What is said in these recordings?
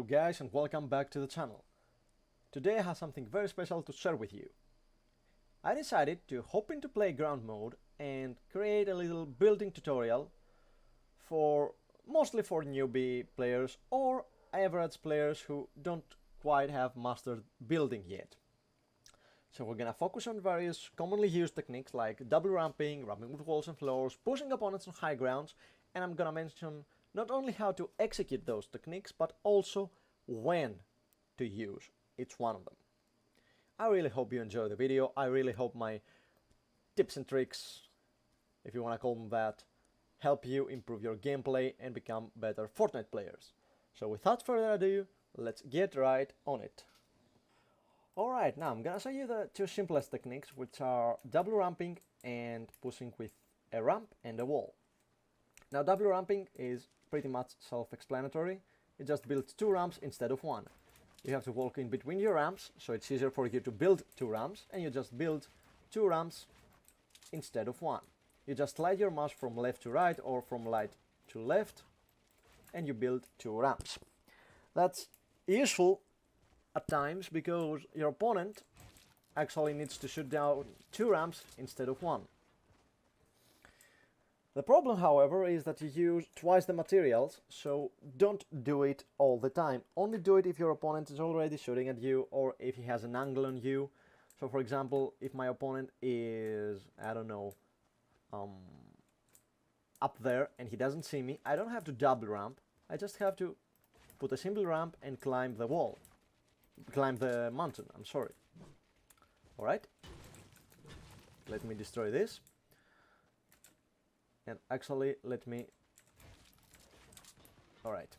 guys, and welcome back to the channel. Today I have something very special to share with you. I decided to hop into Playground mode and create a little building tutorial mostly for newbie players or average players who don't quite have mastered building yet. So we're gonna focus on various commonly used techniques like double ramping, ramping with walls and floors, pushing opponents on high grounds, and I'm gonna mention not only how to execute those techniques, but also when to use each one of them. I really hope you enjoy the video. I really hope my tips and tricks, if you want to call them that, help you improve your gameplay and become better Fortnite players. So without further ado, let's get right on it. Alright, now I'm gonna show you the two simplest techniques, which are double ramping and pushing with a ramp and a wall. Now double ramping is pretty much self-explanatory. It just builds two ramps instead of one. You have to walk in between your ramps, so it's easier for you to build two ramps, and you just build two ramps instead of one. You just slide your mouse from left to right or from right to left, and you build two ramps. That's useful at times because your opponent actually needs to shoot down two ramps instead of one. The problem, however, is that you use twice the materials, so don't do it all the time. Only do it if your opponent is already shooting at you or if he has an angle on you. So for example, if my opponent is, I don't know, up there and he doesn't see me, I don't have to double ramp. I just have to put a simple ramp and climb the wall. Climb the mountain, I'm sorry. Alright. Let me destroy this. And actually, let me... Alright.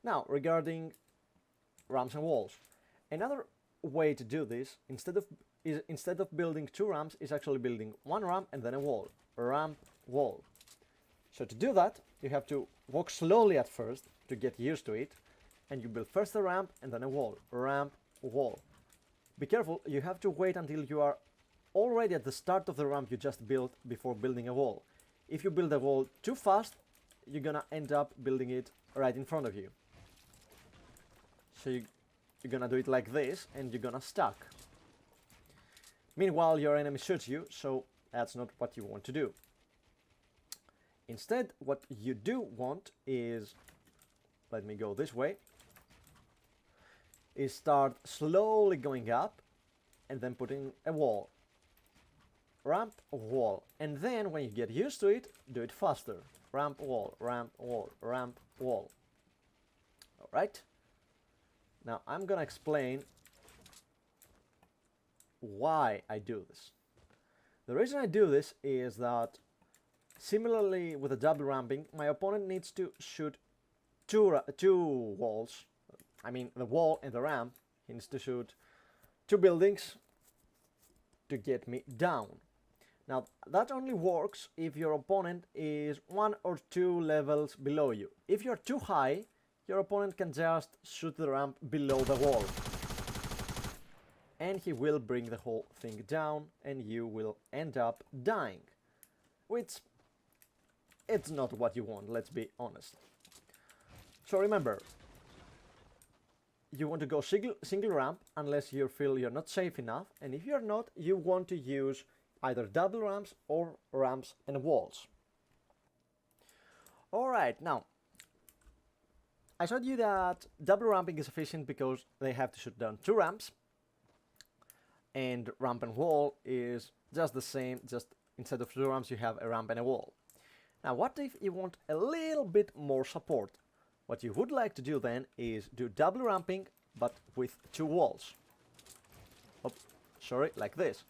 Now, regarding ramps and walls. Another way to do this, instead of building two ramps, is actually building one ramp and then a wall. Ramp, wall. So to do that, you have to walk slowly at first to get used to it. And you build first a ramp and then a wall. Ramp, wall. Be careful, you have to wait until you are already at the start of the ramp you just built before building a wall. If you build a wall too fast, you're gonna end up building it right in front of you. So you're gonna do it like this and you're gonna stuck. Meanwhile, your enemy shoots you, so that's not what you want to do. Instead, what you do want is, let me go this way, is start slowly going up and then putting a wall. Ramp, wall, and then when you get used to it, do it faster. Ramp, wall, ramp, wall, ramp, wall. Alright? Now I'm gonna explain why I do this. The reason I do this is that, similarly with the double ramping, my opponent needs to shoot two walls. I mean the wall and the ramp. He needs to shoot two buildings to get me down. Now, that only works if your opponent is one or two levels below you. If you're too high, your opponent can just shoot the ramp below the wall. And he will bring the whole thing down and you will end up dying. Which, it's not what you want, let's be honest. So remember, you want to go single ramp unless you feel you're not safe enough. And if you're not, you want to use either double ramps or ramps and walls. Alright, now, I showed you that double ramping is efficient because they have to shoot down two ramps, and ramp and wall is just the same, just instead of two ramps you have a ramp and a wall. Now what if you want a little bit more support? What you would like to do then is do double ramping but with two walls. Oh, sorry, like this.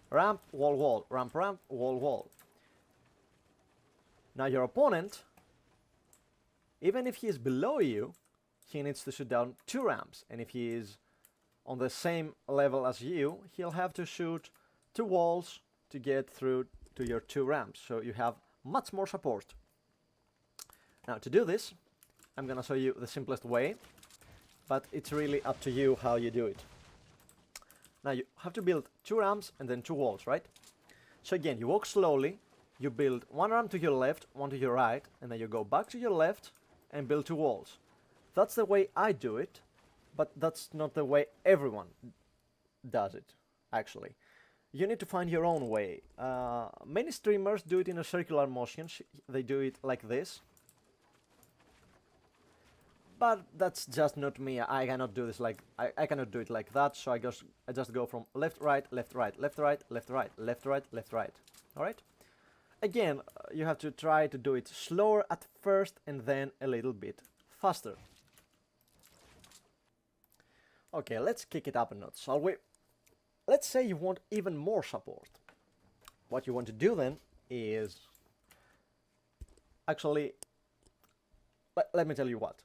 Ramp, wall, wall, ramp, ramp, wall, wall. Now your opponent, even if he is below you, he needs to shoot down two ramps. And if he is on the same level as you, he'll have to shoot two walls to get through to your two ramps. So you have much more support. Now to do this, I'm gonna show you the simplest way, but it's really up to you how you do it. Now you have to build two ramps and then two walls, right? So again, you walk slowly, you build one ramp to your left, one to your right, and then you go back to your left and build two walls. That's the way I do it, but that's not the way everyone does it, actually. You need to find your own way. Many streamers do it in a circular motion. They do it like this. But that's just not me. I cannot do this like I cannot do it like that. So I just go from left, right, left, right, left, right, left, right, left, right, left, right. All right. Again, you have to try to do it slower at first and then a little bit faster. Okay, let's kick it up a notch, shall we? Let's say you want even more support. What you want to do then is actually, let me tell you what.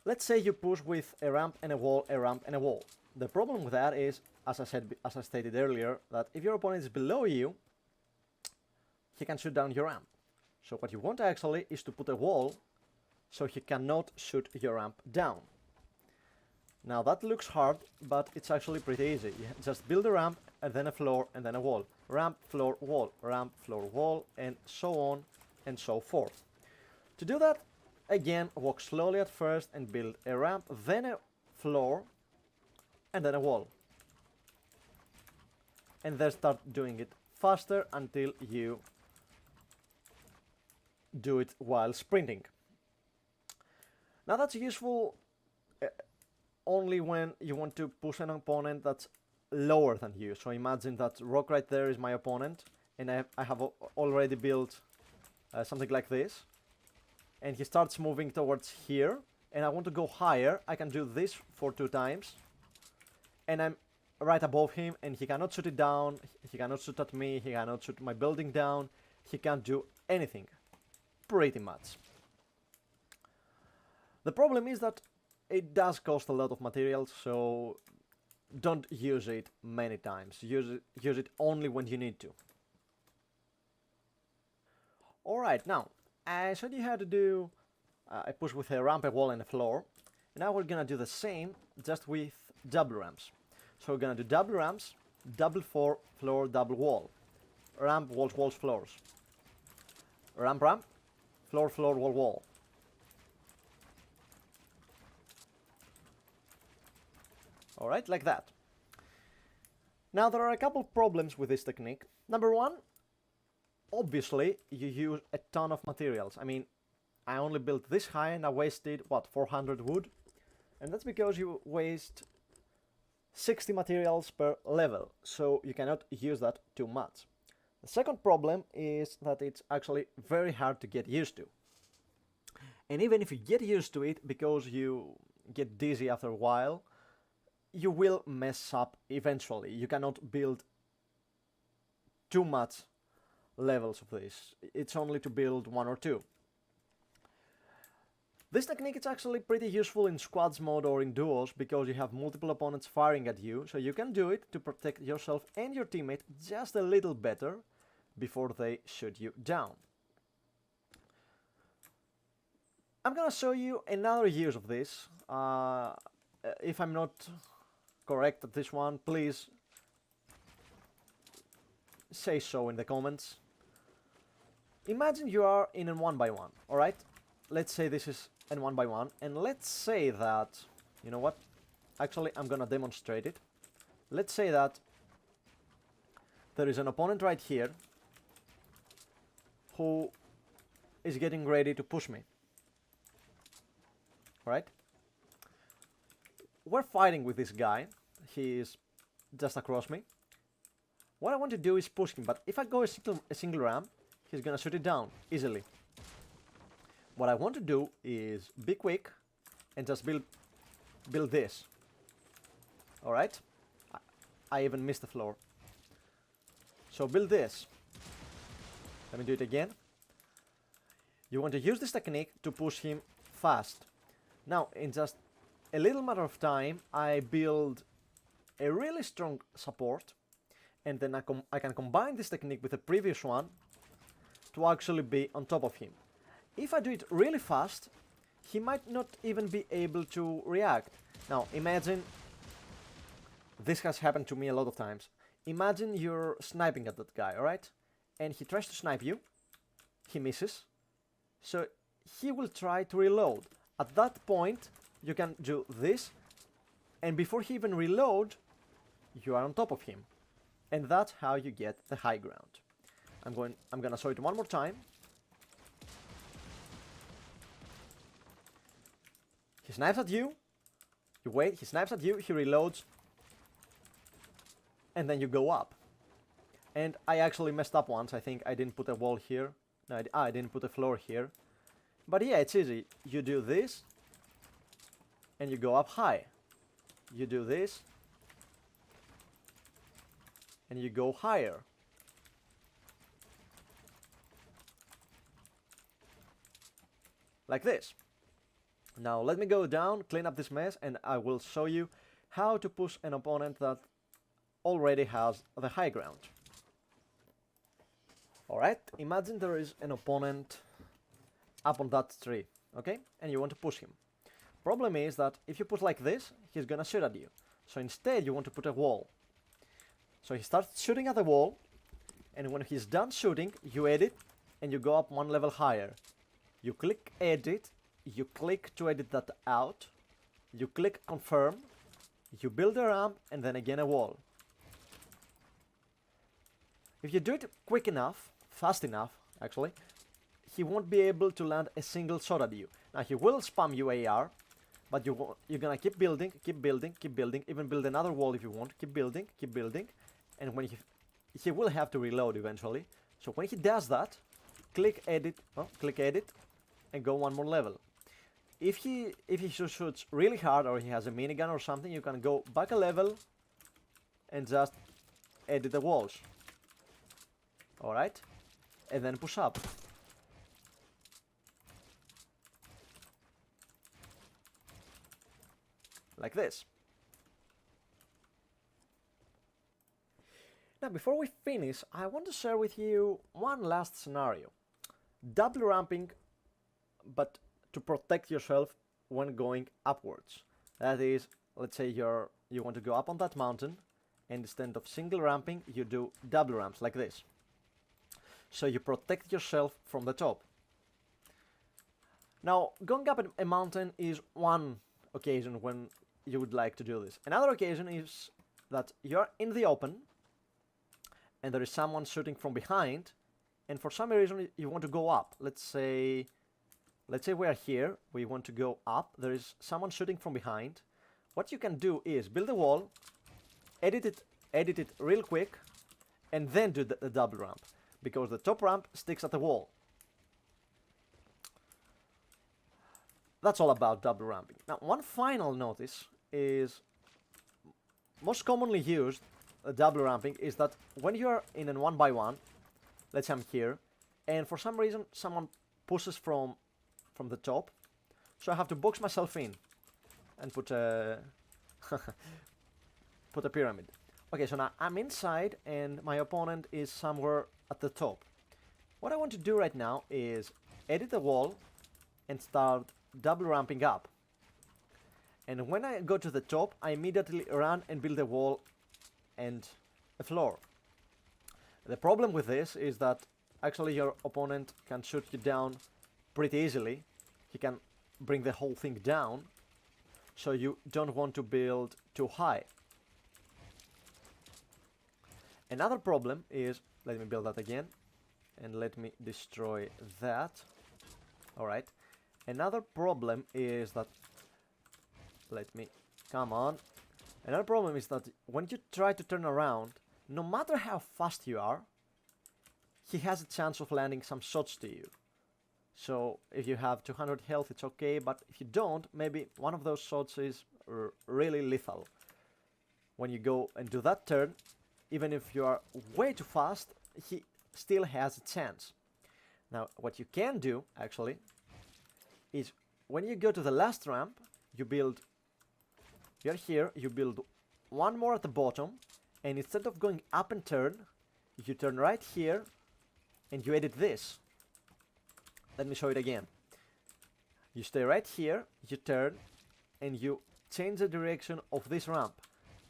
Let's say you push with a ramp and a wall, a ramp and a wall. The problem with that is, as I stated earlier, that if your opponent is below you, he can shoot down your ramp. So what you want actually is to put a wall so he cannot shoot your ramp down. Now that looks hard, but it's actually pretty easy. You just build a ramp and then a floor and then a wall. Ramp, floor, wall, ramp, floor, wall, and so on and so forth. To do that, again, walk slowly at first and build a ramp, then a floor, and then a wall. And then start doing it faster until you do it while sprinting. Now that's useful only when you want to push an opponent that's lower than you. So imagine that rock right there is my opponent, and I have already built something like this. And he starts moving towards here, and I want to go higher. I can do this for 2 times, and I'm right above him, and he cannot shoot it down, he cannot shoot at me, he cannot shoot my building down, he can't do anything, pretty much. The problem is that it does cost a lot of materials, so don't use it many times. Use it only when you need to. Alright, now, I showed you how to do a push with a ramp, a wall, and a floor. And now we're gonna do the same, just with double ramps. So we're gonna do double ramps, double floor, double wall. Ramp, walls, walls, floors. Ramp, ramp, floor, floor, wall, wall. Alright, like that. Now there are a couple problems with this technique. Number one, obviously you use a ton of materials. I mean, I only built this high and I wasted, what, 400 wood? And that's because you waste 60 materials per level, so you cannot use that too much. The second problem is that it's actually very hard to get used to. And even if you get used to it, because you get dizzy after a while, you will mess up eventually. You cannot build too much levels of this. It's only to build 1 or 2. This technique is actually pretty useful in squads mode or in duos because you have multiple opponents firing at you, so you can do it to protect yourself and your teammate just a little better before they shoot you down. I'm gonna show you another use of this. If I'm not correct at this one, please say so in the comments. Imagine you are in a 1x1, alright? Let's say this is a 1x1, and let's say that, you know what? Actually, I'm gonna demonstrate it. Let's say that there is an opponent right here who is getting ready to push me. Alright? We're fighting with this guy. He is just across me. What I want to do is push him, but if I go a single ramp, he's gonna shoot it down easily. What I want to do is be quick and just build this. Alright? I even missed the floor. So build this. Let me do it again. You want to use this technique to push him fast. Now, in just a little matter of time, I build a really strong support, and then I can combine this technique with the previous one to actually be on top of him. If I do it really fast, he might not even be able to react. Now, imagine, this has happened to me a lot of times. Imagine you're sniping at that guy, alright? And he tries to snipe you, he misses, so he will try to reload. At that point, you can do this, and before he even reload, you are on top of him. And that's how you get the high ground. I'm gonna show it one more time. He snipes at you, you wait, he snipes at you, he reloads, and then you go up. And I actually messed up once. I think I didn't put a wall here. No, I didn't put a floor here. But yeah, it's easy. You do this, and you go up high. You do this, and you go higher. Like this. Now let me go down, clean up this mess, and I will show you how to push an opponent that already has the high ground. Alright, imagine there is an opponent up on that tree, okay? And you want to push him. Problem is that if you put like this, he's gonna shoot at you. So instead you want to put a wall. So he starts shooting at the wall, and when he's done shooting, you edit and you go up one level higher. You click edit, you click to edit that out, you click confirm, you build a ramp, and then again a wall. If you do it quick enough, fast enough actually, he won't be able to land a single shot at you. Now he will spam you AR, but you're gonna keep building, keep building, keep building, even build another wall if you want, keep building, and when he will have to reload eventually. So when he does that, click edit, and go one more level. If he shoots really hard, or he has a minigun or something, you can go back a level and just edit the walls. Alright? And then push up. Like this. Now before we finish, I want to share with you one last scenario. Double ramping, but to protect yourself when going upwards. That is, let's say you want to go up on that mountain, and instead of single ramping, you do double ramps like this. So you protect yourself from the top. Now, going up a mountain is one occasion when you would like to do this. Another occasion is that you're in the open, and there is someone shooting from behind, and for some reason you want to go up. Let's say we are here, we want to go up, there is someone shooting from behind. What you can do is build a wall, edit it real quick, and then do the double ramp, because the top ramp sticks at the wall. That's all about double ramping. Now, one final notice is, most commonly used double ramping is that when you're in a 1x1, let's say I'm here, and for some reason someone pushes from the top, so I have to box myself in and put a put a pyramid. Okay, so now I'm inside and my opponent is somewhere at the top. What I want to do right now is edit the wall and start double ramping up. And when I go to the top, I immediately run and build a wall and a floor. The problem with this is that actually your opponent can shoot you down pretty easily. He can bring the whole thing down, so you don't want to build too high. Another problem is, let me build that again, and let me destroy that. Alright. Another problem is that, come on. Another problem is that when you try to turn around, no matter how fast you are, he has a chance of landing some shots to you. So if you have 200 health, it's okay, but if you don't, maybe one of those shots is really lethal. When you go and do that turn, even if you are way too fast, he still has a chance. Now, what you can do, actually, is when you go to the last ramp, you're here, you build one more at the bottom, and instead of going up and turn, you turn right here, and you edit this. Let me show it again. You stay right here, you turn, and you change the direction of this ramp.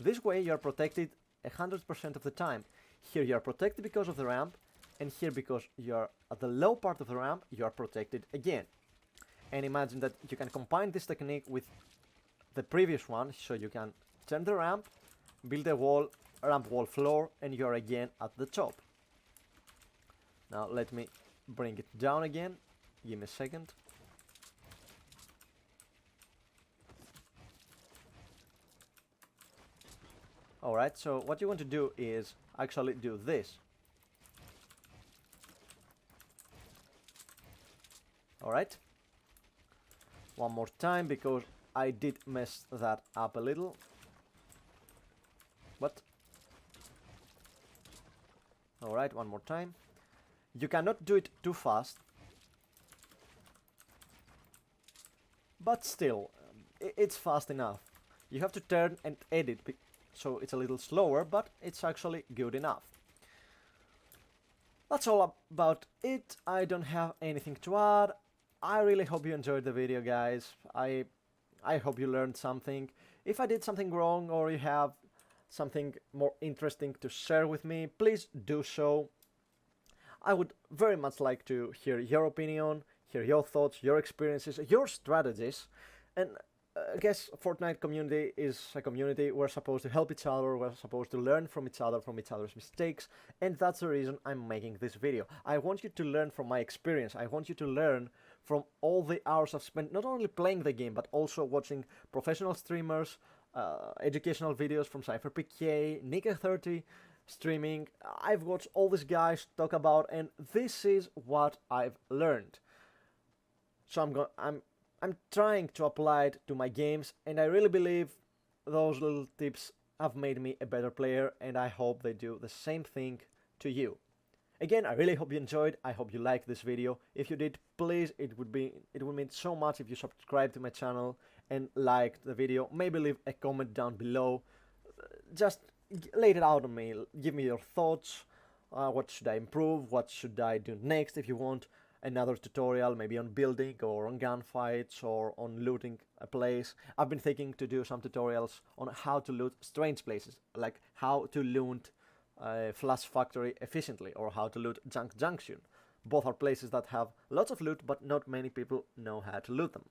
This way you are protected 100% of the time. Here you are protected because of the ramp, and here because you are at the low part of the ramp, you are protected again. and imagine that you can combine this technique with the previous one, so you can turn the ramp, build a wall, ramp wall floor, and you're again at the top. Now let me bring it down again, give me a second. Alright, so what you want to do is actually do this. Alright, one more time because I did mess that up a little. But alright, one more time. You cannot do it too fast, but still, it's fast enough. You have to turn and edit, so it's a little slower, but it's actually good enough. That's all about it. I don't have anything to add. I really hope you enjoyed the video, guys. I hope you learned something. If I did something wrong or you have something more interesting to share with me, please do so. I would very much like to hear your opinion, hear your thoughts, your experiences, your strategies. And I guess Fortnite community is a community. We're supposed to help each other, we're supposed to learn from each other's mistakes, and that's the reason I'm making this video. I want you to learn from my experience. I want you to learn from all the hours I've spent not only playing the game, but also watching professional streamers, educational videos from CypherPK, Nika30, streaming. I've watched all these guys talk about, and this is what I've learned. So I'm trying to apply it to my games, and I really believe those little tips have made me a better player, and I hope they do the same thing to you. Again, I really hope you enjoyed. I hope you liked this video. If you did, please, it would mean so much if you subscribe to my channel and liked the video. Maybe leave a comment down below. Just lay it out on me. Give me your thoughts. What should I improve? What should I do next? If you want another tutorial, maybe on building or on gunfights or on looting a place. I've been thinking to do some tutorials on how to loot strange places, like how to loot Flash Factory efficiently or how to loot Junk Junction. Both are places that have lots of loot, but not many people know how to loot them.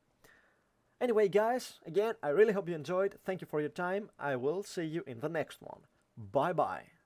Anyway, guys, again, I really hope you enjoyed. Thank you for your time. I will see you in the next one. Bye bye.